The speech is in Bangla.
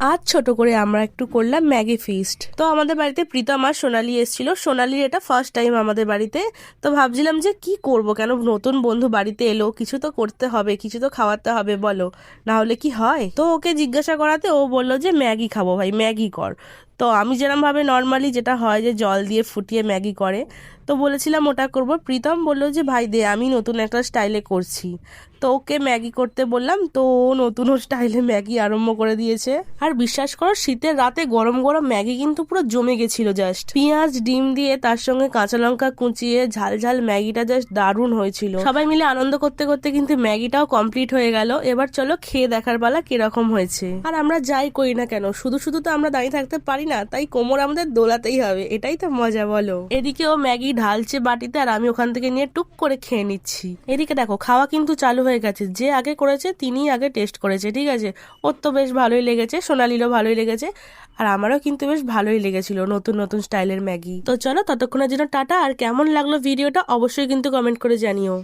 আজ ছোট করে আমরা একটু করলাম ম্যাগি ফিস্ট। তো আমাদের বাড়িতে প্রীতম আর সোনালি এসেছিল। সোনালির এটা ফার্স্ট টাইম আমাদের বাড়িতে। তো ভাবছিলাম যে কি করব, কেন নতুন বন্ধু বাড়িতে এলো, কিছু তো করতে হবে, কিছু তো খাওয়াতে হবে, বলো না হলে কি হয়। তো ওকে জিজ্ঞাসা করাতে ও বললো যে ম্যাগি খাবো ভাই, ম্যাগি কর। তো আমি যেরকম ভাবে নর্মালি যেটা হয় যে জল দিয়ে ফুটিয়ে ম্যাগি করে, তো বলেছিলাম ওটা করব। প্রীতম বললো যে ভাই দে, আমি নতুন একটা স্টাইলে করছি। তো ওকে ম্যাগি করতে বললাম, তো ও নতুন স্টাইলে ম্যাগি আরম্ভ করে দিয়েছে। আর বিশ্বাস করো, শীতের রাতে গরম গরম ম্যাগি কিন্তু পুরো জমে গেছিল। জাস্ট পেঁয়াজ ডিম দিয়ে তার সঙ্গে কাঁচা লঙ্কা কুচিয়ে ঝাল ঝাল ম্যাগিটা জাস্ট দারুণ হয়েছিল। সবাই মিলে আনন্দ করতে করতে কিন্তু ম্যাগিটাও কমপ্লিট হয়ে গেল। এবার চলো খেয়ে দেখার পালা কিরকম হয়েছে। আর আমরা যাই করি না কেন, শুধু শুধু তো আমরা দাঁড়িয়ে থাকতে পারি না, তাই কোমর আমাদের দোলাতেই হবে, এটাই তো মজা বলো। এদিকে ও ম্যাগি ঢালছে বাটিতে, আর আমি ওখান থেকে নিয়ে টুক করে খেয়ে নিচ্ছি। এদিকে দেখো খাওয়া কিন্তু চালু হয়ে গেছে। যে আগে করেছে তিনিই আগে টেস্ট করেছে, ঠিক আছে। ওর তো বেশ ভালোই লেগেছে, সোনালিরও ভালোই লেগেছে, আর আমারও কিন্তু বেশ ভালোই লেগেছিল নতুন নতুন স্টাইলের ম্যাগি। তো চলো ততক্ষণের জন্য টাটা। আর কেমন লাগলো ভিডিওটা অবশ্যই কিন্তু কমেন্ট করে জানিও।